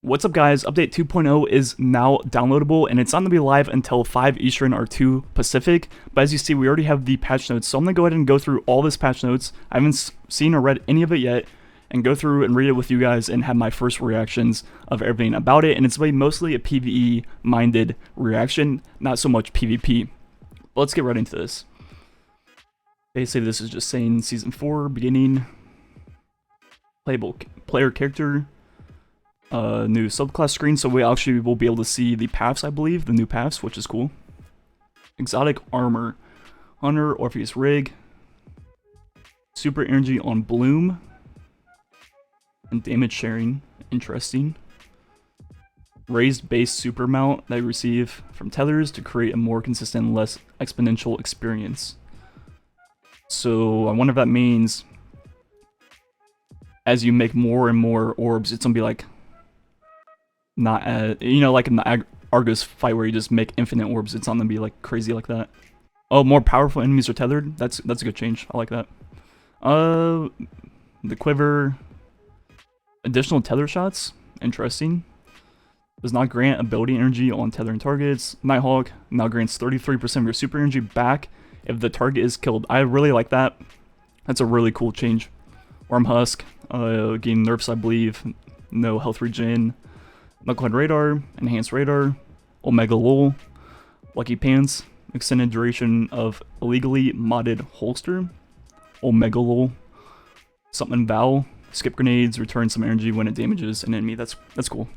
What's up guys, update 2.0 is now downloadable and it's not going to be live until 5 Eastern or 2 Pacific, but as you see we already have the patch notes, so I'm going to go ahead and go through all this patch notes. I haven't seen or read any of it yet, and go through and read it with you guys and have my first reactions of everything about it, and it's going to be mostly a PvE minded reaction, not so much PvP. But let's get right into this. Basically this is just saying Season 4, beginning, playable player character, new subclass screen, so we actually will be able to see the paths, I believe, the new paths, which is cool. Exotic armor, Hunter, Orpheus rig, super energy on Bloom, and damage sharing, interesting. Raised base super mount that you receive from tethers to create a more consistent, less exponential experience. So I wonder if that means as you make more and more orbs, it's gonna be like not as, you know, like in the Argus fight where you just make infinite orbs, it's not gonna be like crazy like that. Oh, more powerful enemies are tethered. That's a good change. I like that. The quiver, additional tether shots, interesting. Does not grant ability energy on tethering targets. Nighthawk now grants 33% of your super energy back if the target is killed. I really like that. That's a really cool change. Wormhusk, gain nerfs, I believe. No health regen. Knucklehead radar, enhanced radar, Omega Lol, Lucky Pants, extended duration of illegally modded holster, Omega Lol, Summon Vow, skip grenades, return some energy when it damages an enemy. That's cool.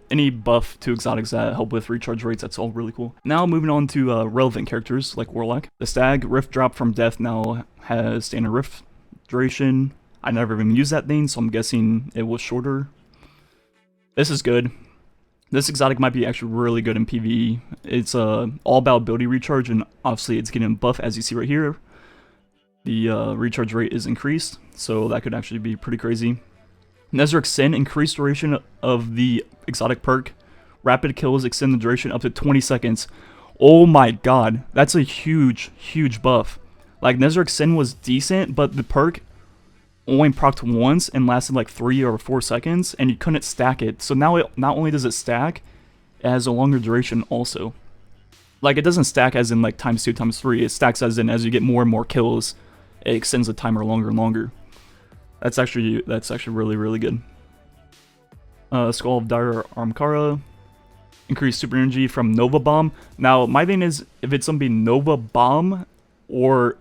Any buff to exotics that help with recharge rates, that's all really cool. Now moving on to relevant characters like Warlock. The Stag Rift drop from death now has standard rift duration. I never even used that thing, so I'm guessing it was shorter. This is good. This exotic might be actually really good in PvE. It's all about ability recharge, and obviously it's getting a buff as you see right here. The recharge rate is increased, so that could actually be pretty crazy. Nezarec Sin, increased duration of the exotic perk. Rapid kills extend the duration up to 20 seconds. Oh my god, that's a huge buff. Like, Nezarec Sin was decent, but the perk only procced once and lasted like 3 or 4 seconds, and you couldn't stack it. So now it not only does it stack, it has a longer duration also. Like, it doesn't stack as in like times 2 times 3, it stacks as in as you get more and more kills, it extends the timer longer and longer. That's actually really good. Skull of Dire Armkara, increased super energy from Nova Bomb. Now my thing is, if it's gonna be Nova Bomb or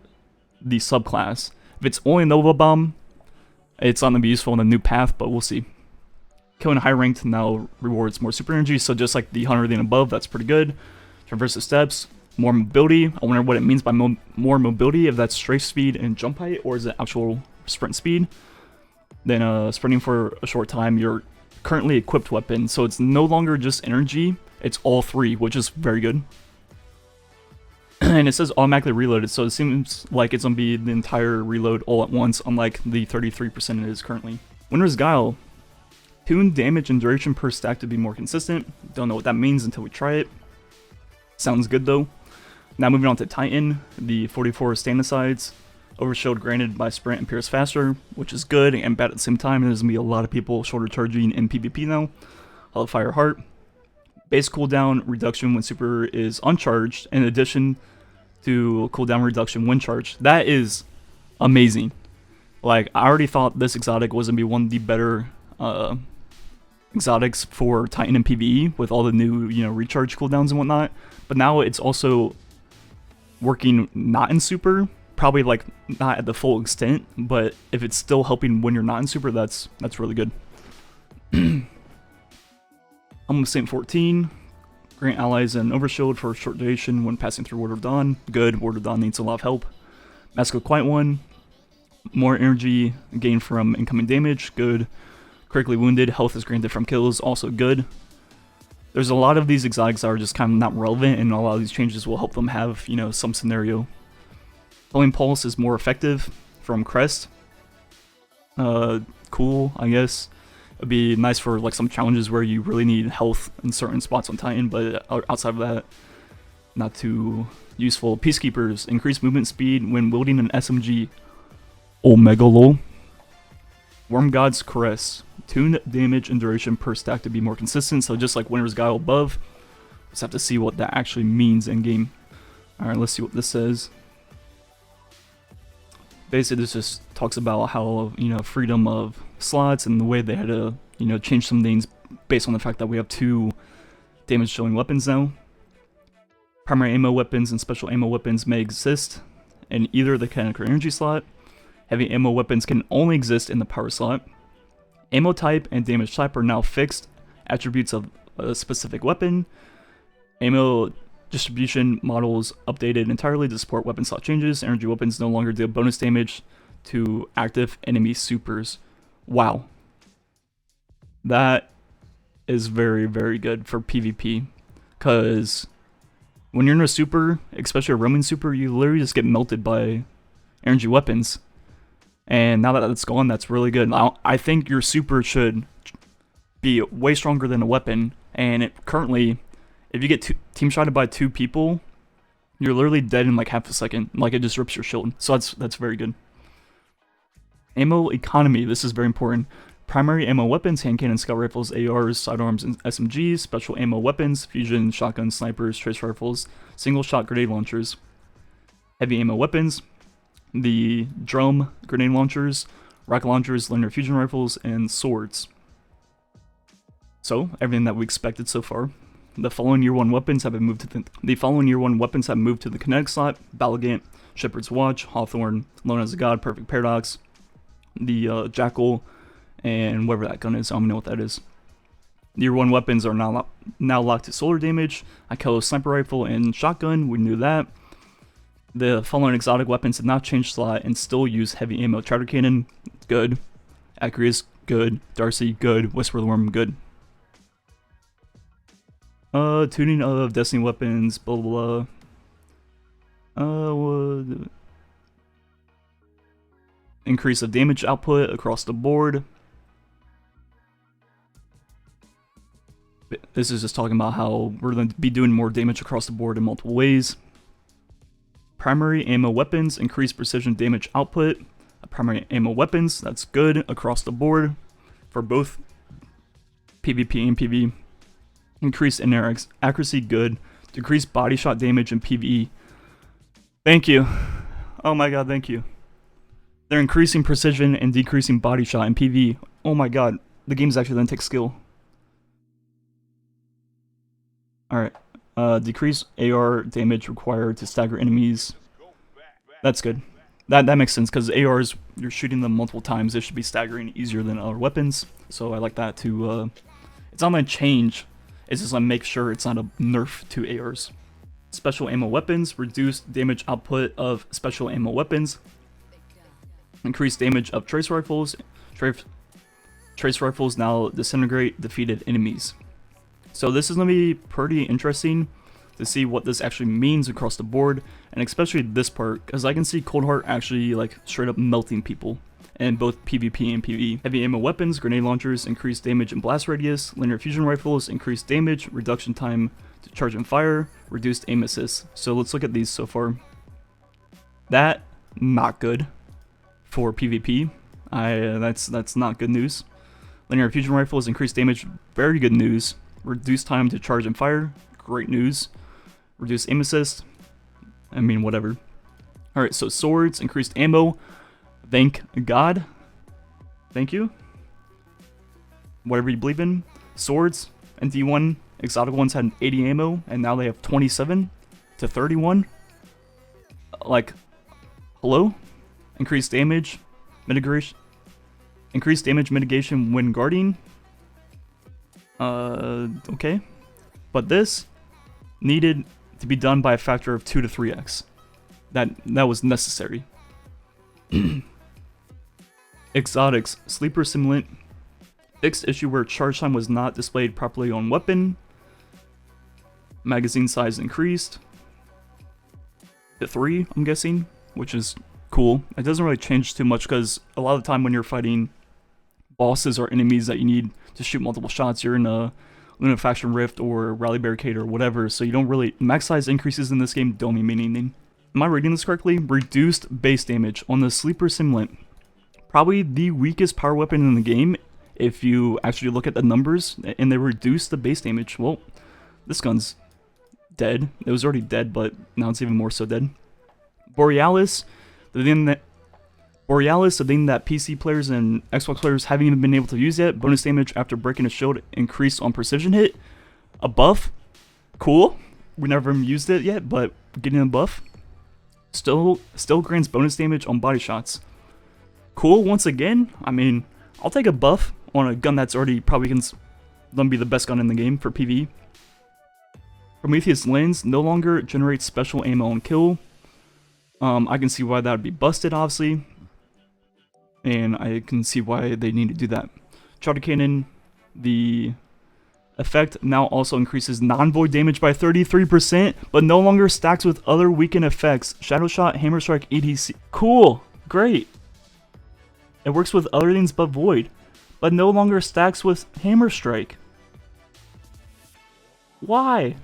the subclass. If it's only Nova Bomb, it's not going to be useful in a new path, but we'll see. Killing high ranked now rewards more super energy, so just like the 100 and above, that's pretty good. Traverse the steps, more mobility. I wonder what it means by more mobility, if that's strafe speed and jump height, or is it actual sprint speed. Then sprinting for a short time, your currently equipped weapon, so it's no longer just energy, it's all three, which is very good. And it says automatically reloaded, so it seems like it's going to be the entire reload all at once, unlike the 33% it is currently. Winter's Guile. Tune damage and duration per stack to be more consistent. Don't know what that means until we try it. Sounds good though. Now moving on to Titan. The 44 Stanicides. Overshield granted by sprint and pierce faster, which is good and bad at the same time. There's going to be a lot of people shoulder charging in PvP now. Fire Heart. Base cooldown reduction when super is uncharged, in addition to cooldown reduction when charged. That is amazing. Like, I already thought this exotic was going to be one of the better exotics for Titan and PvE with all the new, recharge cooldowns and whatnot. But now it's also working not in super, probably like not at the full extent, but if it's still helping when you're not in super, that's really good. Helm of Saint 14, grant allies an overshield for a short duration when passing through Ward of Dawn. Good, Ward of Dawn needs a lot of help. Mask of Quiet One, more energy gained from incoming damage. Good. Critically wounded, health is granted from kills. Also good. There's a lot of these exotics that are just kind of not relevant, and a lot of these changes will help them have, some scenario. Flame Pulse is more effective from Crest. Cool, I guess. It'd be nice for like some challenges where you really need health in certain spots on Titan, but outside of that, not too useful. Peacekeepers, increase movement speed when wielding an SMG. Omega Lol. Worm God's Caress. Tune damage and duration per stack to be more consistent. So just like Winter's Guile above, just have to see what that actually means in game. Alright, let's see what this says. Basically, this just talks about how, you know, freedom of slots and the way they had to, you know, change some things based on the fact that we have 2 damage dealing weapons now. Primary ammo weapons and special ammo weapons may exist in either the kinetic or energy slot. Heavy ammo weapons can only exist in the power slot. Ammo type and damage type are now fixed attributes of a specific weapon. Ammo distribution models updated entirely to support weapon slot changes. Energy weapons no longer deal bonus damage to active enemy supers. Wow. That is very, very good for PvP. Because when you're in a super, especially a roaming super, you literally just get melted by energy weapons. And now that that's gone, that's really good. I think your super should be way stronger than a weapon. And currently, if you get team shotted by 2 people, you're literally dead in like half a second. Like, it just rips your shield. So that's very good. Ammo economy. This is very important. Primary ammo weapons, hand cannon, scout rifles, ARs, sidearms, and SMGs. Special ammo weapons, fusion, shotguns, snipers, trace rifles, single shot grenade launchers. Heavy ammo weapons, the drum grenade launchers, rocket launchers, linear fusion rifles, and swords. So everything that we expected so far. The following year 1 weapons have been moved to the kinetic slot: Balagant, Shepherd's Watch, Hawthorne, Lone as a God, Perfect Paradox, the Jackal, and whatever that gun is. I don't know what that is. Year 1 weapons are now locked to solar damage. Akello sniper rifle and shotgun, we knew that. The following exotic weapons did not change slot and still use heavy ammo. Charter Cannon, good. Acreus, good. Darcy, good. Whisper of the Worm, good. Tuning of Destiny weapons, blah blah blah. Increase of damage output across the board. This is just talking about how we're going to be doing more damage across the board in multiple ways. Primary ammo weapons, increase precision damage output. Primary ammo weapons, that's good across the board for both PvP and PvE. Increase in accuracy, good. Decrease body shot damage in PvE. Thank you. Oh my god, thank you. They're increasing precision and decreasing body shot in PvE. Oh my god, the game's actually gonna take skill. Alright. Decrease AR damage required to stagger enemies. That's good. That makes sense, because ARs, you're shooting them multiple times. They should be staggering easier than other weapons. So I like that to, it's not gonna change. It's just gonna make sure it's not a nerf to ARs. Special ammo weapons, reduce damage output of special ammo weapons. Increase damage of trace rifles. Trace rifles now disintegrate defeated enemies. So this is gonna be pretty interesting to see what this actually means across the board, and especially this part, because I can see Cold Heart actually like straight up melting people in both PvP and PvE. Heavy ammo weapons, grenade launchers, increase damage and blast radius. Linear fusion rifles, increase damage, reduction time to charge and fire, reduced aim assist. So let's look at these so far. That, not good for PvP. That's not good news. Linear fusion rifles, increased damage, very good news. Reduced time to charge and fire, great news. Reduced aim assist, I mean, whatever. Alright, so swords, increased ammo, thank God. Thank you. Whatever you believe in. Swords and D1, exotic ones had 80 ammo, and now they have 27 to 31. Like, hello? Increased damage, mitigation. Increased damage mitigation when guarding. Okay. But this needed to be done by a factor of 2 to 3x. That was necessary. Exotics, sleeper simulant. Fixed issue where charge time was not displayed properly on weapon. Magazine size increased to 3, I'm guessing, which is cool. It doesn't really change too much, because a lot of the time when you're fighting bosses or enemies that you need to shoot multiple shots, you're in a Lunafaction Rift or Rally Barricade or whatever, so you don't really... Max size increases in this game don't mean anything. Am I reading this correctly? Reduced base damage on the sleeper simulant. Probably the weakest power weapon in the game if you actually look at the numbers, and they reduce the base damage. Well, this gun's dead. It was already dead, but now it's even more so dead. Borealis, the thing that PC players and Xbox players haven't even been able to use yet. Bonus damage after breaking a shield increased on precision hit. A buff. Cool. We never used it yet, but getting a buff. Still grants bonus damage on body shots. Cool once again. I mean, I'll take a buff on a gun that's already probably gonna be the best gun in the game for PvE. Prometheus Lens no longer generates special ammo on kill. I can see why that would be busted, obviously. And I can see why they need to do that. Charter Cannon, the effect now also increases non-void damage by 33%, but no longer stacks with other weakened effects. Shadow Shot, Hammer Strike, EDC. Cool, great. It works with other things but void, but no longer stacks with Hammer Strike. Why?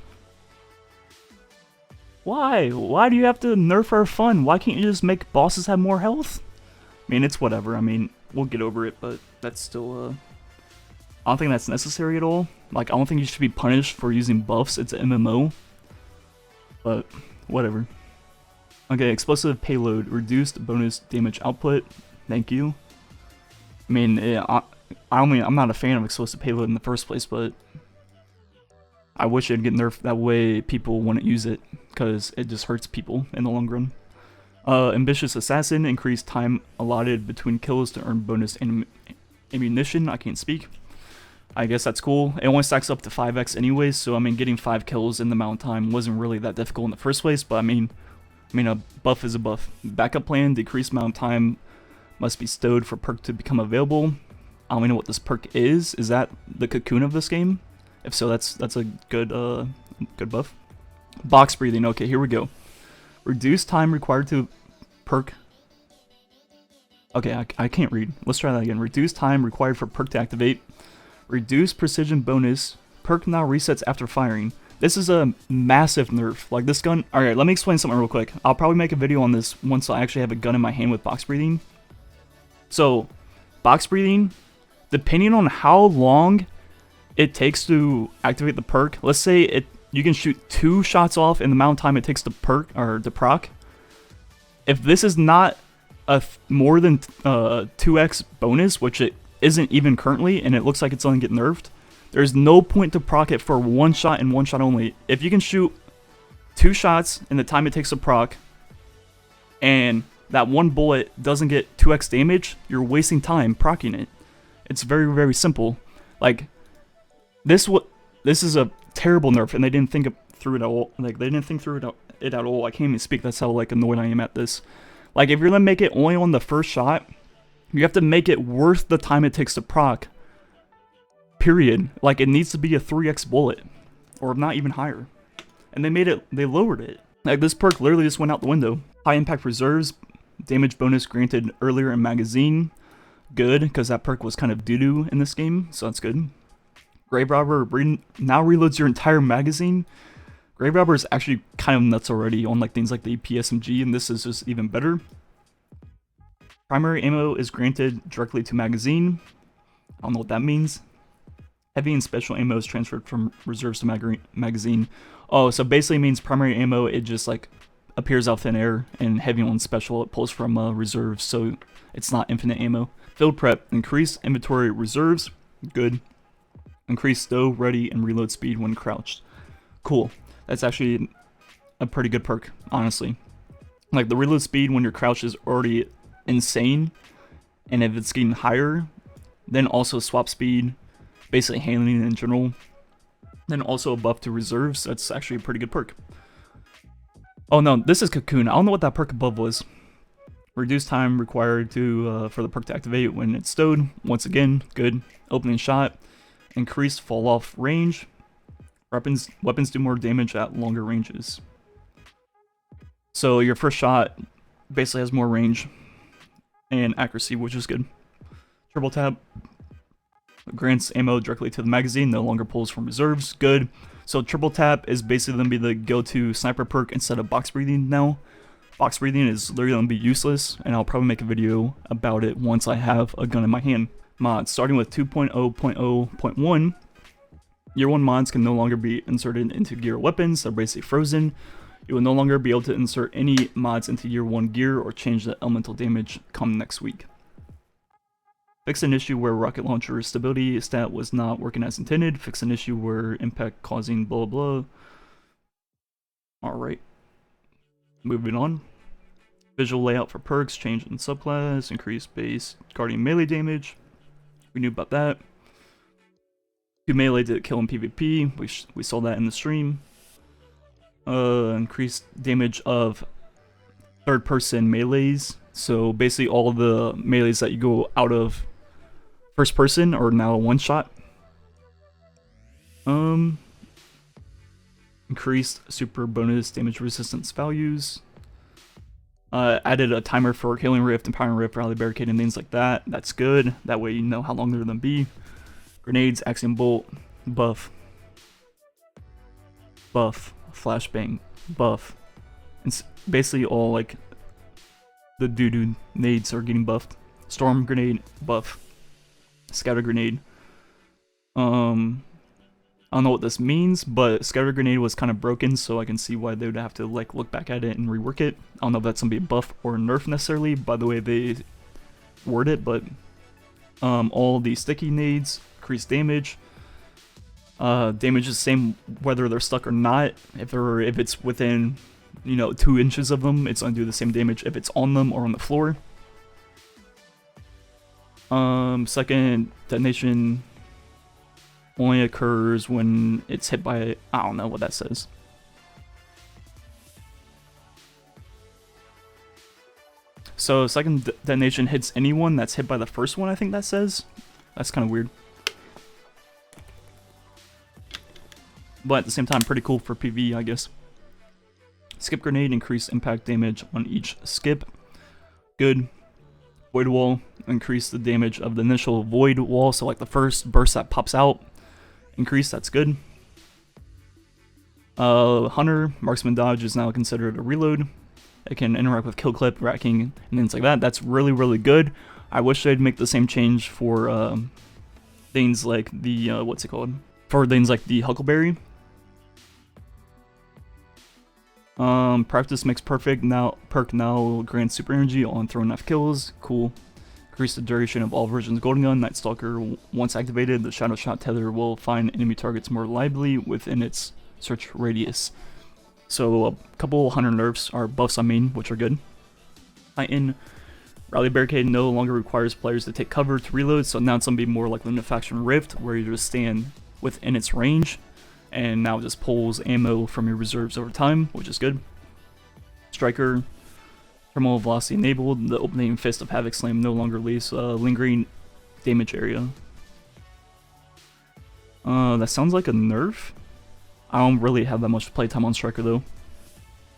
Why? Why do you have to nerf our fun? Why can't you just make bosses have more health? I mean, it's whatever. I mean, we'll get over it, but that's still, I don't think that's necessary at all. Like, I don't think you should be punished for using buffs. It's an MMO. But, whatever. Okay, explosive payload. Reduced bonus damage output. Thank you. I mean, I'm not a fan of explosive payload in the first place, but I wish it'd get nerfed. That way people wouldn't use it, because it just hurts people in the long run. Ambitious Assassin, increased time allotted between kills to earn bonus ammunition. I can't speak. I guess that's cool. It only stacks up to 5x anyways, so I mean, getting 5 kills in the amount of time wasn't really that difficult in the first place, but I mean, a buff is a buff. Backup plan, decreased amount of time must be stowed for perk to become available. I don't even know what this perk is. Is that the cocoon of this game? If so, that's a good buff. Box breathing. Okay, here we go. Reduced time required to perk. Okay, I can't read. Let's try that again. Reduced time required for perk to activate. Reduced precision bonus. Perk now resets after firing. This is a massive nerf. Like, this gun... Alright, let me explain something real quick. I'll probably make a video on this once I actually have a gun in my hand with box breathing. So, box breathing, depending on how long it takes to activate the perk, let's say you can shoot 2 shots off in the amount of time it takes to perk or to proc. If this is not a more than 2x bonus, which it isn't even currently, and it looks like it's only getting nerfed, there's no point to proc it for 1 shot and 1 shot only. If you can shoot 2 shots in the time it takes to proc, and that 1 bullet doesn't get 2x damage, you're wasting time procking it. It's very, very simple. Like, this is a terrible nerf, and they didn't think through it at all. Like, they didn't think through it at all. I can't even speak. That's how, like, annoyed I am at this. Like, if you're gonna make it only on the first shot, you have to make it worth the time it takes to proc. Period. Like, it needs to be a 3x bullet, or not even higher. And they lowered it. Like, this perk literally just went out the window. High impact reserves, damage bonus granted earlier in magazine. Good, because that perk was kind of doo-doo in this game, so that's good. Grave Robber now reloads your entire magazine. Grave Robber is actually kind of nuts already on like things like the PSMG, and this is just even better. Primary ammo is granted directly to magazine. I don't know what that means. Heavy and special ammo is transferred from reserves to magazine. Oh, so basically it means primary ammo, it just like appears out thin air, and heavy and special, it pulls from reserves, so it's not infinite ammo. Field prep, increase inventory reserves. Good. Increase stow, ready, and reload speed when crouched. Cool. That's actually a pretty good perk, honestly. Like, the reload speed when you're crouched is already insane, and if it's getting higher, then also swap speed, basically handling in general, then also a buff to reserves. That's actually a pretty good perk. Oh no, this is Cocoon. I don't know what that perk above was. Reduced time required for the perk to activate when it's stowed. Once again, good. Opening shot. Increased fall off range. Weapons do more damage at longer ranges. So your first shot basically has more range and accuracy, which is good. Triple tap grants ammo directly to the magazine, no longer pulls from reserves. Good. So triple tap is basically going to be the go-to sniper perk instead of box breathing now. Box breathing is literally going to be useless, and I'll probably make a video about it once I have a gun in my hand. Mods, starting with 2.0.0.1, Year 1 mods can no longer be inserted into gear weapons, they're basically frozen. You will no longer be able to insert any mods into Year 1 gear or change the elemental damage come next week. Fix an issue where rocket launcher stability stat was not working as intended. Fix an issue where impact causing blah blah. Alright. Moving on. Visual layout for perks, change in subclass, increase base guardian melee damage. We knew about that. 2 melee to kill in PvP, we saw that in the stream. Increased damage of third person melees. So basically all the melees that you go out of first person are now one shot. Increased super bonus damage resistance values. Added a timer for Healing Rift, Empowering Rift, Rally Barricade, and things like that. That's good. That way you know how long they're gonna be. Grenades, Axiom Bolt, buff. Buff. Flashbang, buff. It's basically all like the doo-doo nades are getting buffed. Storm Grenade, buff. Scatter Grenade. I don't know what this means, but Scatter Grenade was kind of broken, so I can see why they would have to like look back at it and rework it. I don't know if that's gonna be a buff or a nerf necessarily by the way they word it, but all the sticky nades increase damage. Damage is the same whether they're stuck or not. If it's within, 2 inches of them, it's gonna do the same damage if it's on them or on the floor. Second detonation only occurs when it's hit by, I don't know what that says. So second detonation hits anyone that's hit by the first one, I think that says. That's kind of weird. But at the same time, pretty cool for PvE, I guess. Skip Grenade, increase impact damage on each skip. Good. Void Wall, increase the damage of the initial Void Wall, so like the first burst that pops out. Increase, that's good. Hunter, Marksman Dodge is now considered a reload. It can interact with kill clip, racking, and things like that. That's really, really good. I wish they'd make the same change for things like the, what's it called? For things like the Huckleberry. Practice makes perfect. Perk now grants super energy on throw knife kills. Cool. Increase the duration of all versions of Golden Gun. Night Stalker, once activated, the Shadow Shot tether will find enemy targets more reliably within its search radius. So a couple hunter nerfs are buffs on main, which are good. Titan, Rally Barricade no longer requires players to take cover to reload, so now it's going to be more like Lunafaction Rift, where you just stand within its range, and now it just pulls ammo from your reserves over time, which is good. Striker, Terminal Velocity enabled, the opening Fist of Havoc Slam no longer leaves lingering damage area. That sounds like a nerf. I don't really have that much playtime on Striker though.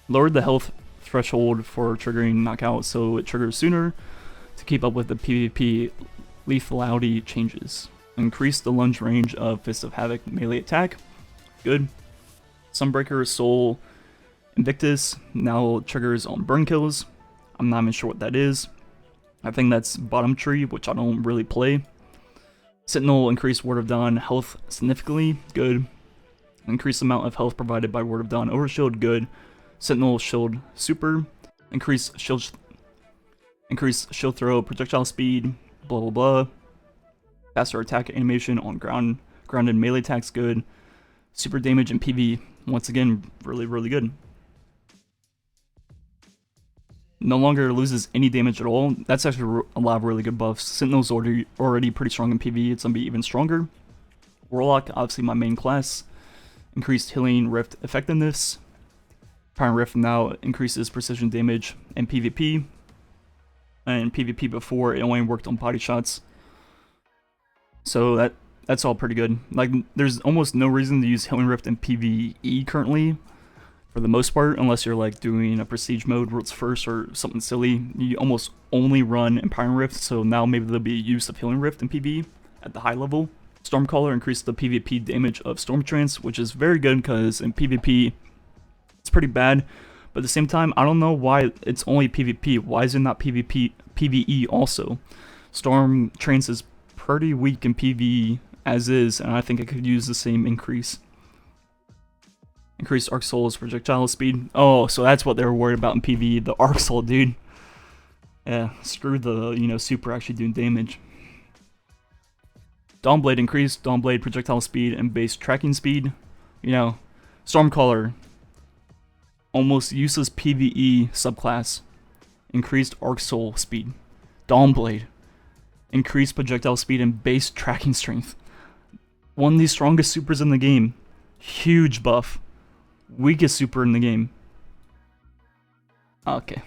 Lowered the health threshold for triggering knockout so it triggers sooner to keep up with the PvP lethality changes. Increase the lunge range of Fist of Havoc melee attack. Good. Sunbreaker Soul Invictus now triggers on burn kills. I'm not even sure what that is. I think that's bottom tree, which I don't really play. Sentinel increased Word of Dawn health significantly. Good. Increase the amount of health provided by Word of Dawn Overshield. Good. Sentinel Shield Super. Increase shield throw projectile speed. Blah blah blah. Faster attack animation on grounded melee attacks. Good. Super damage in PV. Once again, really, really good. No longer loses any damage at all. That's actually a lot of really good buffs. Sentinel's already pretty strong in PvE. It's going to be even stronger. Warlock, obviously my main class. Increased healing rift effectiveness. Empowering Rift now increases precision damage in PvP. And PvP before, it only worked on body shots. So that's all pretty good. Like, there's almost no reason to use Healing Rift in PvE currently, for the most part, unless you're like doing a Prestige mode, World's First, or something silly. You almost only run Empowering Rift, so now maybe there'll be use of Healing Rift in PvE at the high level. Stormcaller increased the PvP damage of Storm Trance, which is very good because in PvP it's pretty bad, But at the same time, I don't know why it's only PvP. Why is it not PvE also? Storm Trains is pretty weak in PvE as is, and I think it could use the same increase. Increased Arc Soul's projectile speed. Oh, so that's what they were worried about in PvE, the Arc Soul, dude. Yeah, screw the, super actually doing damage. Dawnblade increased Dawnblade projectile speed and base tracking speed. Stormcaller, almost useless PvE subclass. Increased Arc Soul speed. Dawnblade, increased projectile speed and base tracking strength. One of the strongest supers in the game. Huge buff. Weakest super in the game. Okay.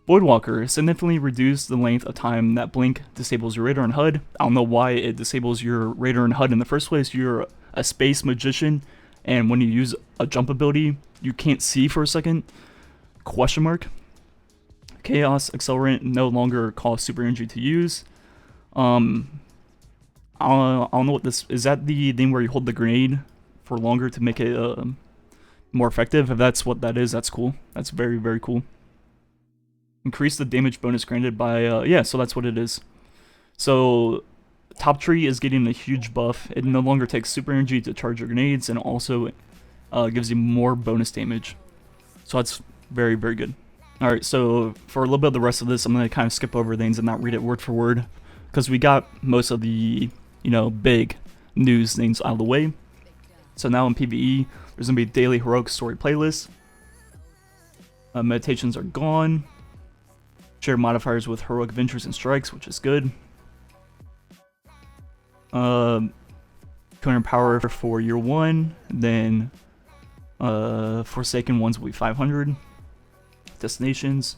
Voidwalker significantly reduced the length of time that Blink disables your radar and HUD. I don't know why it disables your radar and HUD in the first place. You're a space magician, and when you use a jump ability, you can't see for a second. Question mark. Chaos Accelerant no longer costs super energy to use. I don't know what this is. That the thing where you hold the grenade for longer to make it more effective? If that's what that is, that's cool. That's very, very cool. Increase the damage bonus granted by yeah, so that's what it is. So Top Tree is getting a huge buff. It no longer takes super energy to charge your grenades, and also gives you more bonus damage. So that's very, very good. Alright, so for a little bit of the rest of this, I'm going to kind of skip over things and not read it word for word, because we got most of the, big news things out of the way. So now in PvE, there's going to be daily heroic story playlists. Meditations are gone. Share modifiers with heroic ventures and strikes, which is good. 200 power for year 1, then Forsaken ones will be 500. Destinations.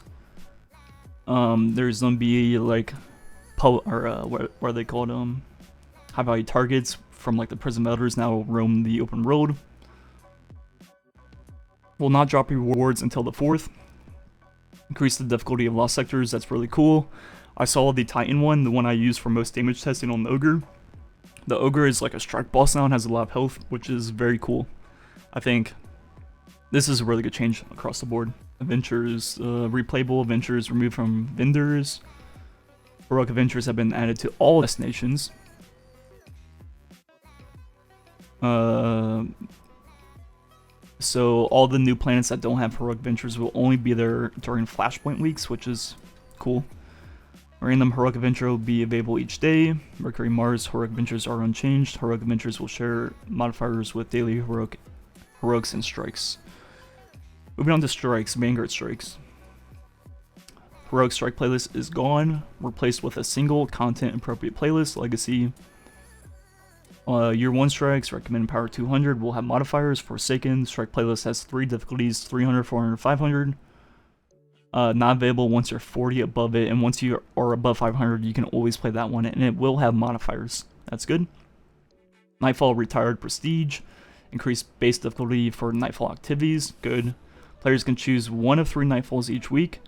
There's gonna be like what are they called? High value targets from like the prison elders now roam the open road. Will not drop rewards until the 4th. Increase the difficulty of lost sectors. That's really cool. I saw the Titan one, the one I used for most damage testing on the Ogre. The Ogre is like a strike boss now and has a lot of health, which is very cool. I think this is a really good change across the board. Adventures, replayable adventures removed from vendors. Heroic adventures have been added to all destinations. So all the new planets that don't have heroic adventures will only be there during Flashpoint weeks, which is cool. Random heroic adventure will be available each day. Mercury, Mars, heroic adventures are unchanged. Heroic adventures will share modifiers with daily heroics and strikes. Moving on to strikes, Vanguard strikes. Heroic strike playlist is gone, replaced with a single content appropriate playlist. Legacy. Year 1 strikes, recommended power 200, will have modifiers. Forsaken strike playlist has 3 difficulties, 300, 400, 500. Not available once you're 40 above it, and once you are above 500, you can always play that one, and it will have modifiers. That's good. Nightfall retired prestige, increased base difficulty for Nightfall activities. Good. Players can choose 1 of 3 Nightfalls each week.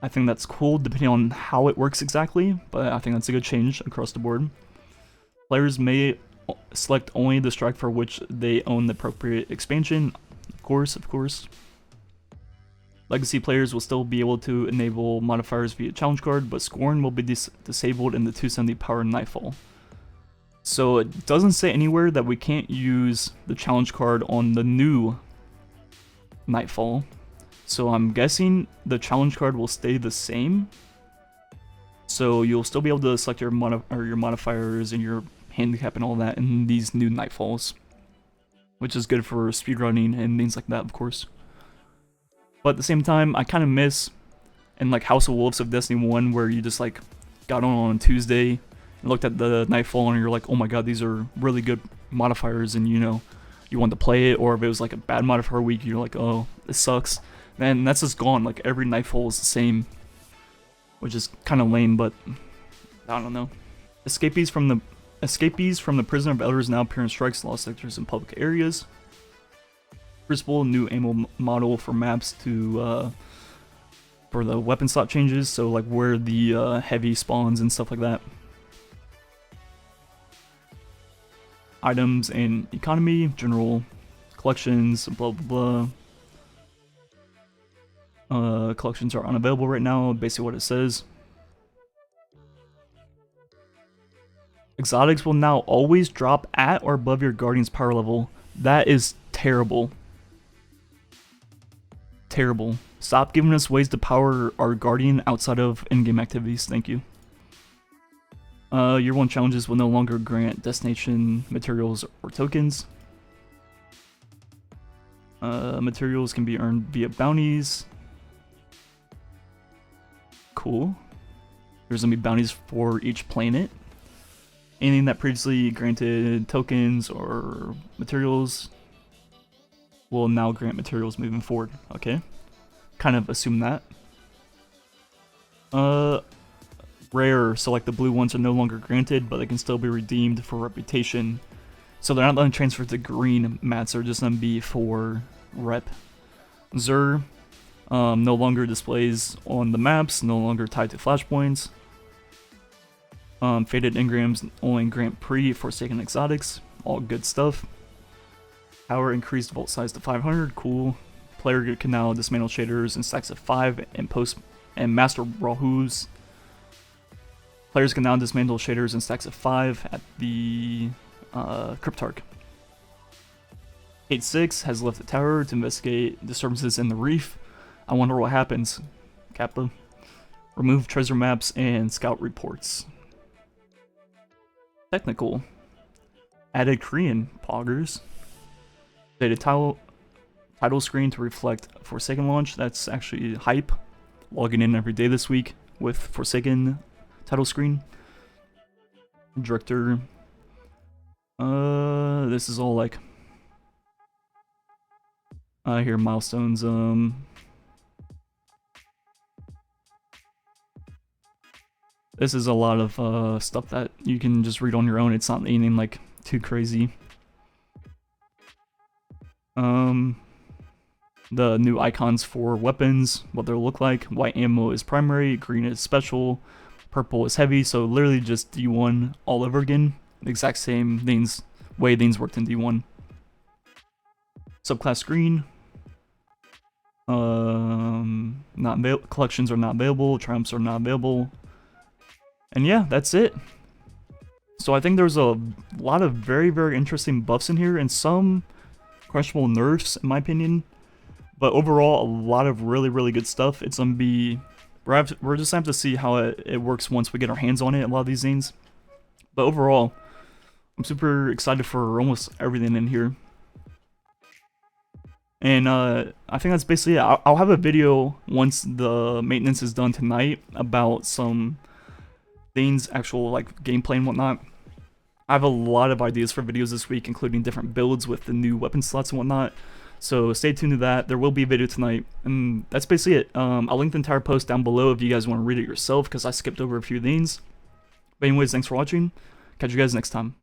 I think that's cool, depending on how it works exactly, but I think that's a good change across the board. Players may select only the strike for which they own the appropriate expansion. Of course. Legacy players will still be able to enable modifiers via challenge card, but Scorn will be disabled in the 270 power Nightfall. So it doesn't say anywhere that we can't use the challenge card on the new Nightfall. So I'm guessing the challenge card will stay the same. So you'll still be able to select your modifiers and your handicap and all that in these new Nightfalls, which is good for speedrunning and things like that, of course. But at the same time, I kind of miss in like House of Wolves of Destiny 1, where you just like got on Tuesday and looked at the Nightfall and you're like, oh my god, these are really good modifiers, and you want to play it. Or if it was like a bad modifier week, you're like, oh, this sucks. Man, that's just gone. Like every Nightfall is the same, which is kind of lame, but I don't know. Escapees from the Prison of Elders now appear in strikes, lost sectors, and public areas. Crucible, new ammo model for maps to for the weapon slot changes, so like where the heavy spawns and stuff like that. Items and economy, general collections, blah blah blah. Collections are unavailable right now, basically what it says. Exotics will now always drop at or above your Guardian's power level. That is terrible. Terrible. Stop giving us ways to power our Guardian outside of in-game activities, thank you. Year 1 challenges will no longer grant destination materials or tokens. Materials can be earned via bounties. Cool. There's gonna be bounties for each planet. Anything that previously granted tokens or materials will now grant materials moving forward. Okay. Kind of assume that. Rare, so like the blue ones are no longer granted, but they can still be redeemed for reputation. So they're not going to transfer to green mats, they're just going to be for rep. Zur, no longer displays on the maps, no longer tied to flashpoints. Faded engrams only grant pre-Forsaken exotics, all good stuff. Power increased vault size to 500, cool. Player can now dismantle shaders in stacks of 5 and master Rahus. Players can now dismantle shaders in stacks of 5 at the Cryptarch. 8.6 has left the tower to investigate disturbances in the reef. I wonder what happens. Kappa. Remove treasure maps and scout reports. Technical. Added Korean poggers. Updated title screen to reflect Forsaken launch. That's actually hype. Logging in every day this week with Forsaken title screen. Director. This is all like here milestones. This is a lot of stuff that you can just read on your own. It's not anything like too crazy. The new icons for weapons, what they'll look like. White ammo is primary, green is special, purple is heavy, so literally just D1 all over again. The exact same things, way things worked in D1. Subclass green. Collections are not available, triumphs are not available. And yeah, that's it. So I think there's a lot of very, very interesting buffs in here and some questionable nerfs in my opinion. But overall, a lot of really, really good stuff. It's gonna be, we're just gonna have to see how it works once we get our hands on it, a lot of these things. But overall, I'm super excited for almost everything in here. And I think that's basically it. I'll have a video once the maintenance is done tonight about some things, actual like gameplay and whatnot. I have a lot of ideas for videos this week, including different builds with the new weapon slots and whatnot. So stay tuned to that. There will be a video tonight, and that's basically it. I'll link the entire post down below if you guys want to read it yourself, because I skipped over a few things. But anyways, thanks for watching. Catch you guys next time.